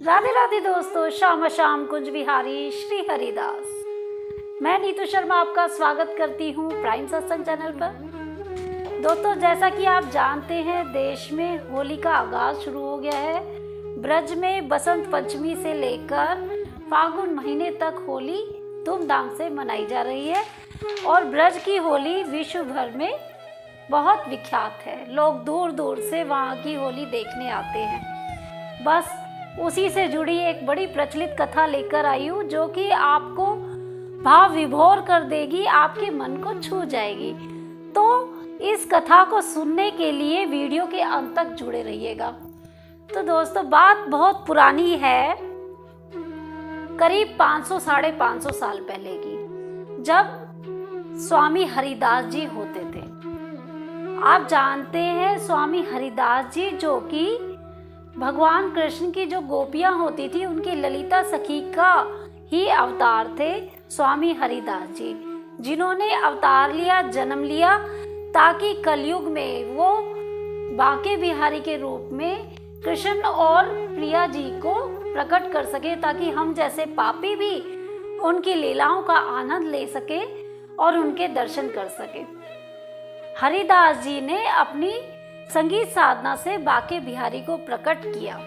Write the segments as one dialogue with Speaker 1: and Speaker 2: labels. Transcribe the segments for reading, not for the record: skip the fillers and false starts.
Speaker 1: राधे राधे दोस्तों, श्याम श्याम कुंज बिहारी श्री हरिदास। मैं नीतू शर्मा आपका स्वागत करती हूँ प्राइम सत्संग चैनल पर। दोस्तों, जैसा कि आप जानते हैं, देश में होली का आगाज शुरू हो गया है। ब्रज में बसंत पंचमी से लेकर फागुन महीने तक होली धूमधाम से मनाई जा रही है और ब्रज की होली विश्व भर में बहुत विख्यात है। लोग दूर दूर से वहाँ की होली देखने आते हैं। बस उसी से जुड़ी एक बड़ी प्रचलित कथा लेकर आई हूँ, जो कि आपको भाव विभोर कर देगी, आपके मन को छू जाएगी। तो इस कथा को सुनने के लिए वीडियो के अंत तक जुड़े रहिएगा। तो दोस्तों, बात बहुत पुरानी है, करीब 500 साढ़े 500 साल पहले की, जब स्वामी हरिदास जी होते थे। आप जानते हैं, स्वामी हरिदास जी जो कि भगवान कृष्ण की जो गोपियां होती थी उनकी ललिता सखी का ही अवतार थे स्वामी हरिदास जी, जिन्होंने अवतार लिया, जन्म लिया, ताकि कलयुग में वो बांके बिहारी के रूप में कृष्ण और प्रिया जी को प्रकट कर सके, ताकि हम जैसे पापी भी उनकी लीलाओं का आनंद ले सके और उनके दर्शन कर सके। हरिदास जी ने अपनी संगीत साधना से बांके बिहारी को प्रकट किया।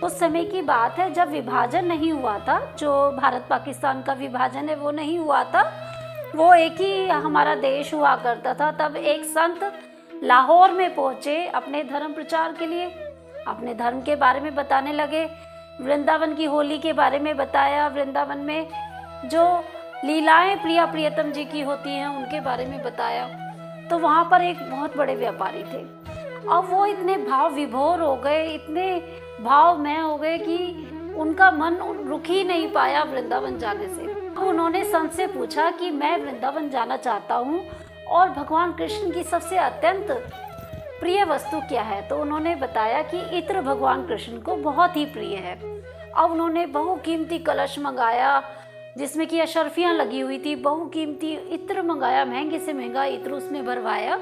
Speaker 1: उस समय की बात है जब विभाजन नहीं हुआ था, जो भारत पाकिस्तान का विभाजन है वो नहीं हुआ था, वो एक ही हमारा देश हुआ करता था। तब एक संत लाहौर में पहुंचे अपने धर्म प्रचार के लिए, अपने धर्म के बारे में बताने लगे। वृंदावन की होली के बारे में बताया, वृंदावन में जो लीलाएं प्रिया प्रियतम जी की होती हैं उनके बारे में बताया। तो वहाँ पर एक बहुत बड़े व्यापारी थे। अब वो इतने भाव विभोर हो गए, इतने भावमय हो गए कि उनका मन रुक ही नहीं पाया वृंदावन जाने से। उन्होंने संत से पूछा कि मैं वृंदावन जाना चाहता हूँ और भगवान कृष्ण की सबसे अत्यंत प्रिय वस्तु क्या है। तो उन्होंने बताया कि इत्र भगवान कृष्ण को बहुत ही प्रिय है। अब उन्होंने बहुकीमती कलश मंगाया जिसमें कि अशर्फियाँ लगी हुई थी, बहुकीमती इत्र मंगाया, महंगे से महंगा इत्र उसमें भरवाया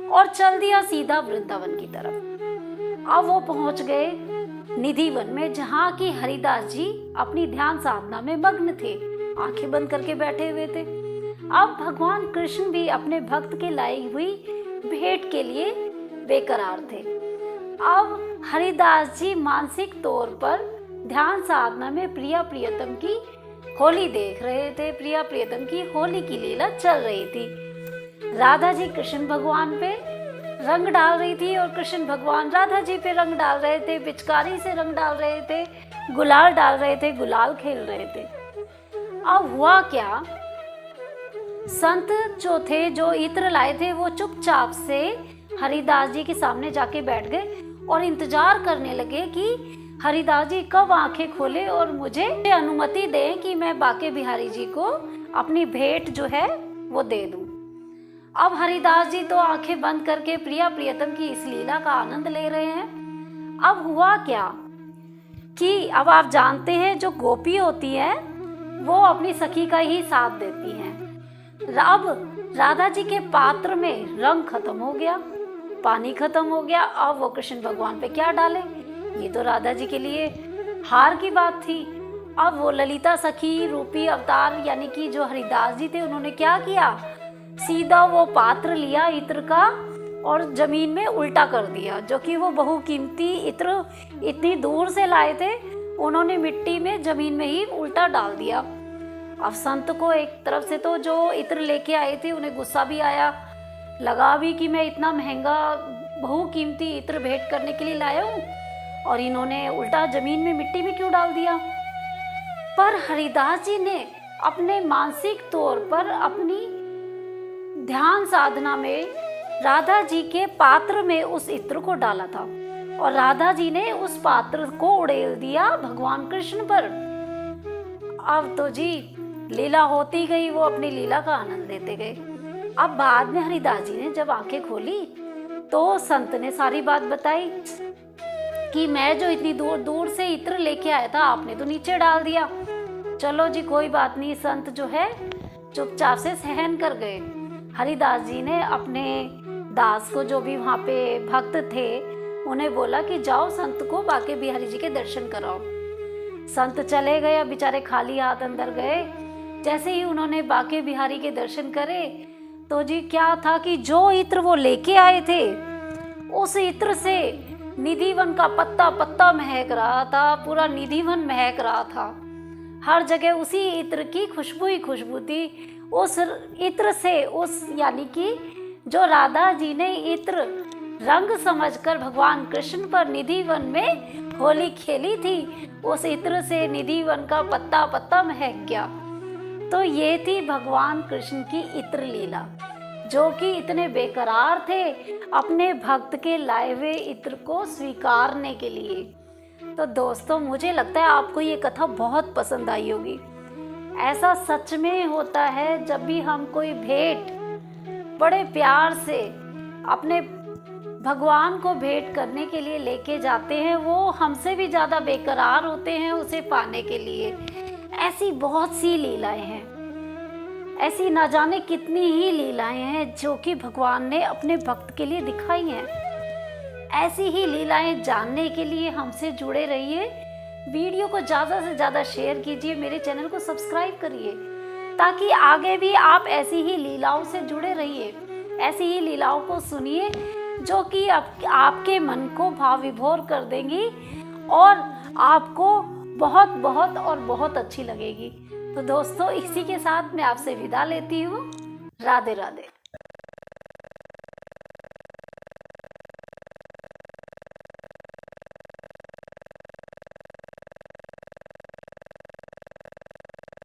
Speaker 1: और चल दिया सीधा वृंदावन की तरफ। अब वो पहुंच गए निधिवन में, जहाँ की हरिदास जी अपनी ध्यान साधना में मग्न थे, आंखें बंद करके बैठे हुए थे। अब भगवान कृष्ण भी अपने भक्त के लाई हुई भेंट के लिए बेकरार थे। अब हरिदास जी मानसिक तौर पर ध्यान साधना में प्रिया प्रियतम की होली देख रहे थे। प्रिया प्रियतम की होली की लीला चल रही थी। राधा जी कृष्ण भगवान पे रंग डाल रही थी और कृष्ण भगवान राधा जी पे रंग डाल रहे थे, पिचकारी से रंग डाल रहे थे, गुलाल डाल रहे थे, गुलाल खेल रहे थे। अब हुआ क्या, संत जो थे, जो इत्र लाए थे, वो चुपचाप से हरिदास जी के सामने जाके बैठ गए और इंतजार करने लगे कि हरिदास जी कब आंखें खोले और मुझे अनुमति दें कि मैं बांके बिहारी जी को अपनी भेंट जो है वो दे दूं। अब हरिदास जी तो आंखें बंद करके प्रिया प्रियतम की इस लीला का आनंद ले रहे हैं। अब हुआ क्या कि अब आप जानते हैं, जो गोपी होती है वो अपनी सखी का ही साथ देती हैं। अब राधा जी के पात्र में रंग खत्म हो गया, पानी खत्म हो गया। अब वो कृष्ण भगवान पे क्या डाले, ये तो राधा जी के लिए हार की बात थी। अब वो ललिता सखी रूपी अवतार यानी कि जो हरिदास जी थे, उन्होंने क्या किया, सीधा वो पात्र लिया इत्र का और जमीन में उल्टा कर दिया। जो कि वो बहुकीमती इत्र इतनी दूर से लाए थे, उन्होंने मिट्टी में जमीन में ही उल्टा डाल दिया। अब संत को एक तरफ से तो जो इत्र लेके आए थे उन्हें गुस्सा भी आया, लगा भी कि मैं इतना महंगा बहुकीमती इत्र भेंट करने के लिए लाया हूँ और इन्होंने उल्टा जमीन में मिट्टी में क्यों डाल दिया। पर हरिदास जी ने अपने मानसिक तौर पर अपनी ध्यान साधना में राधा जी के पात्र में उस इत्र को डाला था और राधा जी ने उस पात्र को उड़ेल दिया भगवान कृष्ण पर। अब तो जी लीला होती गई, वो अपनी लीला का आनंद लेते गए। अब बाद में हरिदास जी ने जब आंखें खोली तो संत ने सारी बात बताई कि मैं जो इतनी दूर दूर से इत्र लेके आया था, आपने तो नीचे डाल दिया। चलो जी कोई बात नहीं, संत जो है चुपचाप से सहन कर गए। हरिदास जी ने अपने दास को, जो भी वहाँ पे भक्त थे, उन्हें बोला कि जाओ संत को बांके बिहारी जी के दर्शन कराओ। संत चले गए, अब बेचारे खाली हाथ अंदर गए। जैसे ही उन्होंने बांके बिहारी के दर्शन करे तो जी क्या था कि जो इत्र वो लेके आए थे उस इत्र से निधिवन का पत्ता पत्ता महक रहा था, पूरा निधिवन महक रहा था। हर जगह उसी इत्र की खुशबू ही खुशबू थी। उस इत्र से यानी कि जो राधा जी ने इत्र रंग समझकर भगवान कृष्ण पर निधिवन में होली खेली थी, उस इत्र से निधिवन का पत्ता पत्ता महक गया। तो ये थी भगवान कृष्ण की इत्र लीला, जो कि इतने बेकरार थे अपने भक्त के लाए हुए इत्र को स्वीकारने के लिए। तो दोस्तों, मुझे लगता है आपको ये कथा बहुत पसंद आई होगी। ऐसा सच में होता है, जब भी हम कोई भेंट बड़े प्यार से अपने भगवान को भेंट करने के लिए लेके जाते हैं, वो हमसे भी ज़्यादा बेकरार होते हैं उसे पाने के लिए। ऐसी बहुत सी लीलाएं हैं, ऐसी ना जाने कितनी ही लीलाएं हैं जो कि भगवान ने अपने भक्त के लिए दिखाई हैं। ऐसी ही लीलाएं जानने के लिए हमसे जुड़े रहिए। वीडियो को ज़्यादा से ज़्यादा शेयर कीजिए, मेरे चैनल को सब्सक्राइब करिए, ताकि आगे भी आप ऐसी ही लीलाओं से जुड़े रहिए। ऐसी ही लीलाओं को सुनिए जो कि आपके मन को भाव विभोर कर देंगी और आपको बहुत बहुत और बहुत अच्छी लगेगी। तो दोस्तों, इसी के साथ मैं आपसे विदा लेती हूँ। राधे राधे।